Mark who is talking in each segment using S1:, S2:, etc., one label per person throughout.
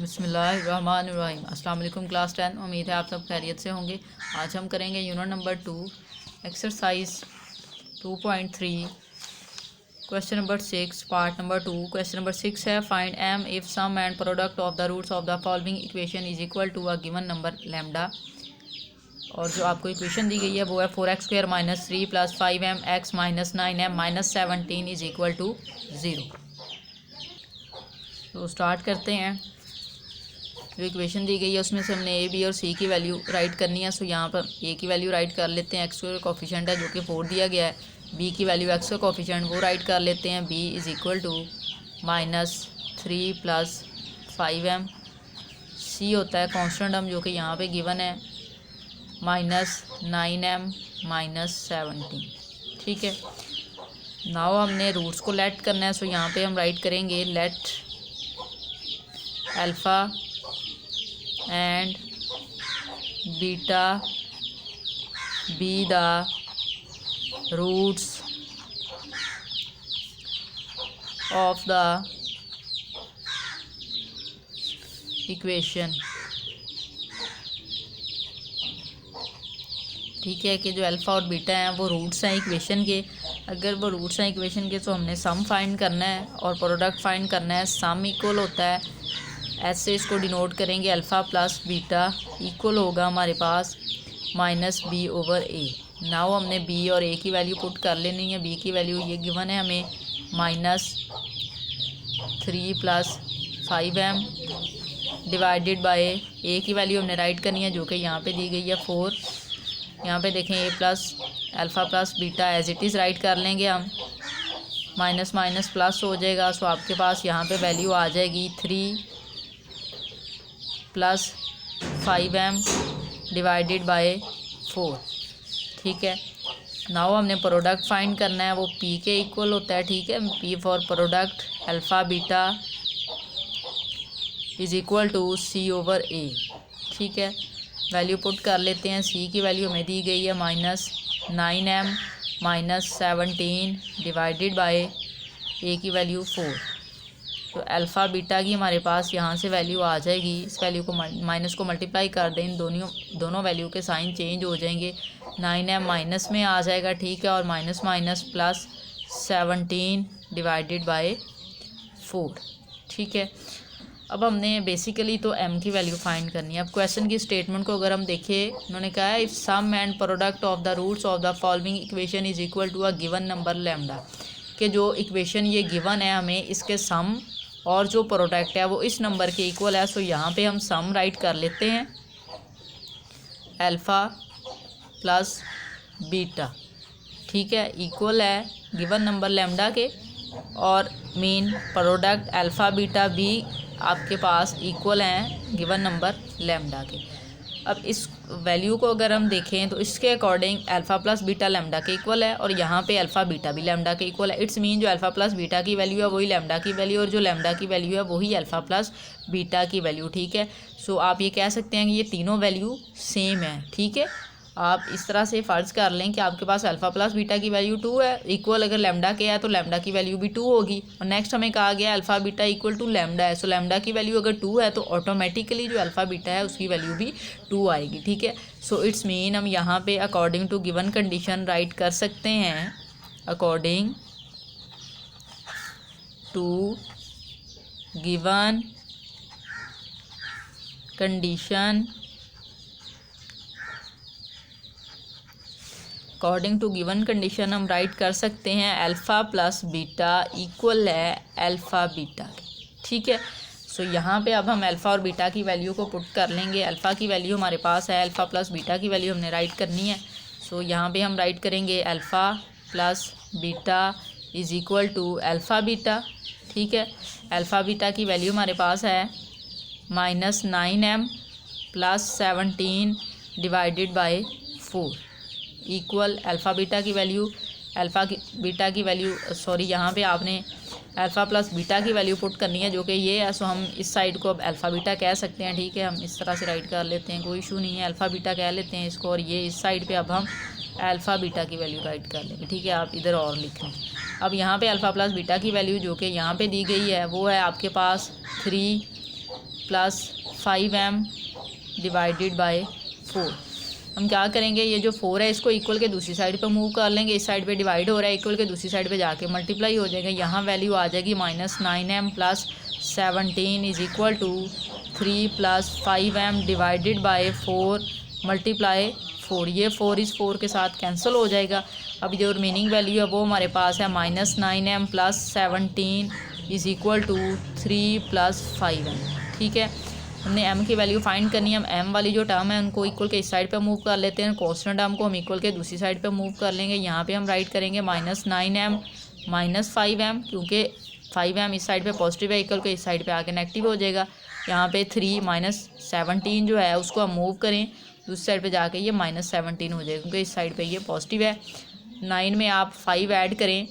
S1: बिस्मिल्लाहिर्रहमानिर्रहीम। अस्सलाम वालेकुम क्लास 10। उम्मीद है आप सब खैरियत से होंगे। आज हम करेंगे unit number 2 exercise 2.3 question number 6 part number 2। Question number 6 है find m if sum and product of the roots of the following equation is equal to a given number lambda. और जो आपको इक्वेशन दी गई है वो है 4x² - 3 + 5m x - 9m - 17 is equal to 0। तो start करते हैं। जो इक्वेशन दी गई है उसमें से हमने ए बी और सी की वैल्यू राइट करनी है। सो यहाँ पर ए की वैल्यू राइट कर लेते हैं, एक्स का कोफिशिएंट है जो कि 4 दिया गया है। बी की वैल्यू एक्स का कोफिशिएंट वो राइट कर लेते हैं, b is equal to -3 + 5m। C होता है कांस्टेंट हम जो कि यहाँ पे गिवन है -9m - 17। ठीक है, नाउ हमने रूट्स को लेट करना है। सो यहाँ पे हम राइट करेंगे late alpha and beta be the roots of the equation। ठीक है कि जो अल्फ़ा और बीटा हैं वो रूट्स हैं इक्वेशन के। अगर वो रूट्स हैं इक्वेशन के तो हमने सम फाइंड करना है और प्रोडक्ट फाइंड करना है। सम इक्वल होता है ऐसे इसको डिनोट करेंगे, अल्फ़ा प्लस बीटा इक्वल होगा हमारे पास -b/a। नाउ हमने b और a की वैल्यू पुट कर लेनी है। b की वैल्यू ये गिवन है हमें -3 + 5m डिवाइडेड बाय a की वैल्यू हमने राइट करनी है जो कि यहाँ पे दी गई है 4। यहाँ पे देखें a plus alpha plus beta as it is write कर लेंगे हम, माइनस माइनस प्लस हो जाएगा। सो आपके पास यहाँ पे वैल्यू आ जाएगी 3 + 5m डिवाइडेड बाय 4। ठीक है, नाउ हमने प्रोडक्ट फाइंड करना है, वो p के इक्वल होता है। ठीक है, p for product alpha beta is equal to c/a। ठीक है, वैल्यू पुट कर लेते हैं। c की वैल्यू हमें दी गई है -9m - 17 डिवाइडेड बाय a की वैल्यू 4। तो अल्फ़ा बीटा की हमारे पास यहाँ से वैल्यू आ जाएगी। इस वैल्यू को माइनस को मल्टीप्लाई कर दें, इन दोनों वैल्यू के साइन चेंज हो जाएंगे। 9m माइनस में आ जाएगा। ठीक है, और minus minus plus 17 divided by 4। ठीक है, अब हमने बेसिकली तो m की वैल्यू फाइंड करनी है। अब क्वेश्चन की स्टेटमेंट को अगर हम देखें, उन्होंने कहा है if sum and product of the roots of the following equation is equal to a given number lambda. कि जो इक्वेशन ये गिवन है हमें इसके सम और जो प्रोडक्ट है वो इस नंबर के इक्वल है। सो यहाँ पे हम सम राइट कर लेते हैं, अल्फ़ा प्लस बीटा। ठीक है, इक्वल है गिवन नंबर लैम्डा के, और मेन प्रोडक्ट अल्फ़ा बीटा भी आपके पास इक्वल हैं गिवन नंबर लैम्डा के। अब इस वैल्यू को अगर हम देखें तो इसके according alpha plus beta lambda के इक्वल है, और यहाँ पे अल्फ़ा बीटा भी लैम्डा के इक्वल है। इट्स मीन जो अल्फ़ा प्लस बीटा की वैल्यू है वही लैम्डा की वैल्यू, और जो लैम्डा की वैल्यू है वही अल्फ़ा प्लस बीटा की वैल्यू। ठीक है, सो आप ये कह सकते हैं कि ये तीनों वैल्यू सेम है। ठीक है, आप इस तरह से फ़र्ज़ कर लें कि आपके पास अल्फ़ा प्लस बीटा की वैल्यू 2 है, इक्वल अगर लैम्डा के है तो लैम्डा की वैल्यू भी 2 होगी। और नेक्स्ट हमें कहा गया alpha beta equal to lambda है। सो लैम्डा की वैल्यू अगर 2 है तो ऑटोमेटिकली जो अल्फ़ा बीटा है उसकी वैल्यू भी 2 आएगी। ठीक है, सो इट्स मीन हम यहाँ पे according to given condition write कर सकते हैं, according to given condition, according to given condition हम राइट कर सकते हैं अल्फ़ा प्लस बीटा इक्वल है अल्फ़ा बीटा के। ठीक है, सो यहाँ पे अब हम अल्फ़ा और बीटा की वैल्यू को पुट कर लेंगे। अल्फ़ा की वैल्यू हमारे पास है, अल्फ़ा प्लस बीटा की वैल्यू हमने राइट करनी है। सो यहाँ पे हम राइट करेंगे alpha plus beta is equal to alpha beta. ठीक है, अल्फ़ा बीटा की वैल्यू हमारे पास है -9m + 17 divided by 4 equal alpha beta की वैल्यू, बीटा की वैल्यू सॉरी यहाँ पे आपने अल्फ़ा प्लस बीटा की वैल्यू पुट करनी है जो कि ये है। सो हम इस साइड को अब अल्फ़ा बीटा कह सकते हैं। ठीक है, हम इस तरह से राइट कर लेते हैं, कोई इशू नहीं है, अल्फ़ा बीटा कह लेते हैं इसको। और ये इस साइड पे अब हम अल्फ़ा बीटा की वैल्यू राइट कर लेंगे। ठीक है, आप इधर और लिख लें। अब यहाँ पे अल्फ़ा प्लस बीटा की वैल्यू जो कि यहाँ पे दी गई है वो है आपके पास 3 प्लस 5m डिवाइडेड बाय 4। हम क्या करेंगे, ये जो 4 है इसको इक्वल के दूसरी साइड पे मूव कर लेंगे, इस साइड पे डिवाइड हो रहा है, इक्वल के दूसरी साइड पे जाके मल्टीप्लाई हो जाएगा। यहाँ वैल्यू आ जाएगी -9m plus 17 is equal to 3 plus 5m divided by 4 multiply 4। ये 4 इस 4 के साथ कैंसिल हो जाएगा। अब जो रिमेनिंग वैल्यू है वो हमारे पास है -9m plus 17 is equal to 3 plus 5m। ठीक है, हमने m की वैल्यू फाइंड करनी है। हम m वाली जो टर्म है उनको इक्वल के इस साइड पे मूव कर लेते हैं, कॉन्स्टेंट टर्म को हम इक्वल के दूसरी साइड पे मूव कर लेंगे। यहाँ पे हम राइट करेंगे -9m माइनस 5m, क्योंकि 5m इस साइड पे पॉजिटिव है, इक्वल के इस साइड पे आके नेगेटिव हो जाएगा। यहाँ पे 3 -17 जो है उसको हम मूव करें दूसरी साइड पे जाके, ये -17 हो जाएगा क्योंकि इस साइड पे ये पॉजिटिव है। 9 में आप 5 ऐड करें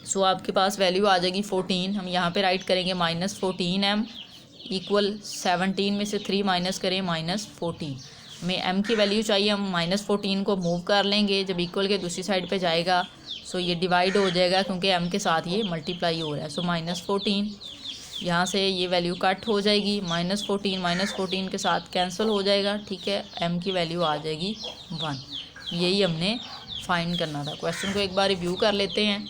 S1: सो आपके पास वैल्यू आ जाएगी 14। हम यहाँ पे राइट करेंगे -14m इक्वल 17 में से 3 माइनस करें -14। हमें m की वैल्यू चाहिए, हम -14 को मूव कर लेंगे, जब इक्वल के दूसरी साइड पे जाएगा सो ये डिवाइड हो जाएगा क्योंकि m के साथ ये मल्टीप्लाई हो रहा है। सो -14 यहाँ से ये वैल्यू कट हो जाएगी, -14 के साथ कैंसिल हो जाएगा। ठीक है, m की वैल्यू आ जाएगी 1। यही हमने फाइंड करना था। क्वेश्चन को एक बार रिव्यू कर लेते हैं।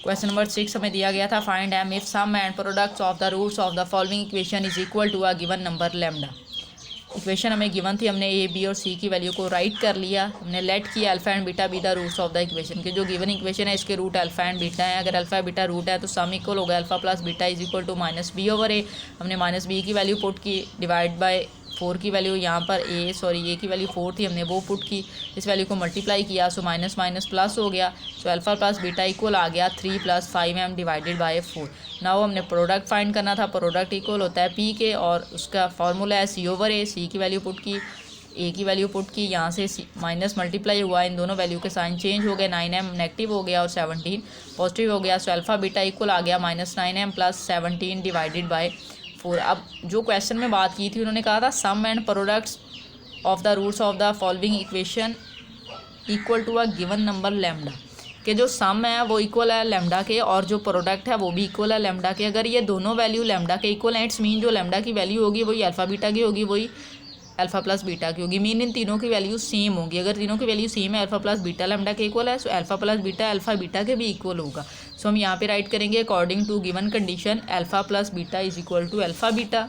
S1: क्वेश्चन नंबर 6 हमें दिया गया था, find m if sum and products of the roots of the following equation is equal to a given number lambda. Equation हमें गिवन थी, हमने a b और c की वैल्यू को राइट कर लिया। हमने लेट किया alpha and beta be the roots of the equation के, जो गिवन इक्वेशन है इसके रूट अल्फा एंड बीटा है। अगर अल्फा बीटा रूट है तो सम इक्वल होगा alpha plus beta is equal to -b/a। हमने -b की वैल्यू पुट की, डिवाइड बाय 4 की वैल्यू यहाँ पर a की वैल्यू 4 थी, हमने वो पुट की, इस वैल्यू को मल्टीप्लाई किया सो माइनस माइनस प्लस हो गया। So alpha plus beta equal आ गया 3 plus 5m divided by 4। Now हमने प्रोडक्ट फाइंड करना था। प्रोडक्ट इक्वल होता है p के और उसका फार्मूला है c/a। c की वैल्यू पुट की, a की वैल्यू पुट की, यहाँ से माइनस मल्टीप्लाई हुआ, इन दोनों वैल्यू के साइन चेंज हो गए। 9m नेगेटिव हो गया और 17 पॉजिटिव हो गया। सो अल्फा बीटा इक्वल आ गया -9m प्लस 17 डिवाइडेड बाय 4। अब जो क्वेश्चन में बात की थी उन्होंने कहा था sum and products of the roots of the following equation equal to a given number lambda, कि जो सम है वो इक्वल है लैम्डा के और जो प्रोडक्ट है वो भी इक्वल है लैम्डा के। अगर ये दोनों वैल्यू लैम्डा के इक्वल हैं, इट्स मीन जो लैम्डा की वैल्यू होगी वही अल्फा बीटा की होगी, वही अल्फा प्लस बीटा की होगी। मीन इन तीनों की वैल्यू सेम होगी। अगर तीनों की वैल्यू सेम है, अल्फा प्लस बीटा लैम्डा के इक्वल है, सो alpha plus beta alpha beta के भी इक्वल होगा। सो हम यहाँ पे राइट करेंगे according to given condition alpha plus beta is equal to alpha beta.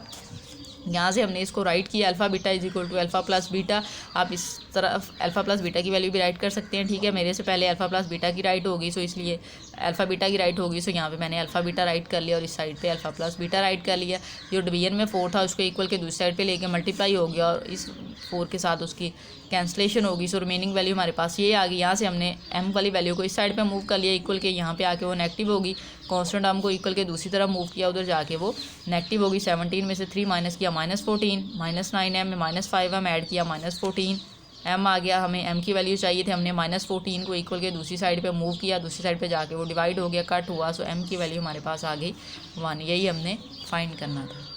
S1: यहाँ से हमने इसको राइट किया alpha beta is equal to alpha plus beta. आप इस तरफ अल्फा प्लस बीटा की वैल्यू भी राइट कर सकते हैं। ठीक है, मेरे से पहले अल्फा प्लस बीटा की राइट होगी, सो इसलिए अल्फा बीटा की राइट होगी, सो यहाँ पे मैंने अल्फा बीटा राइट कर लिया और इस साइड पे अल्फा प्लस बीटा राइट कर लिया। जो डिवीजन में 4 था उसको इक्वल के दूसरी साइड पे लेके मल्टीप्लाई हो गया और इस 4 के साथ उसकी कैंसलेशन होगी। सो रिमेनिंग वैल्यू हमारे पास ये आ गई। यहाँ से हमने m वाली वैल्यू को इस साइड पे मूव कर लिया, इक्वल के यहाँ पे आके वो नेगेटिव होगी। कांस्टेंट टर्म को इक्वल के दूसरी तरफ मूव किया, उधर जाके वो नेगेटिव होगी। 17 में से 3 माइनस किया -14, -9m में -5m ऐड किया -14, m आ गया। हमें m की वैल्यू चाहिए थे, हमने -14 को इक्वल के दूसरी साइड पे मूव किया, दूसरी साइड पे जाके वो डिवाइड हो गया, कट हुआ। सो m की वैल्यू हमारे पास आ गई 1। यही हमने फाइंड करना था।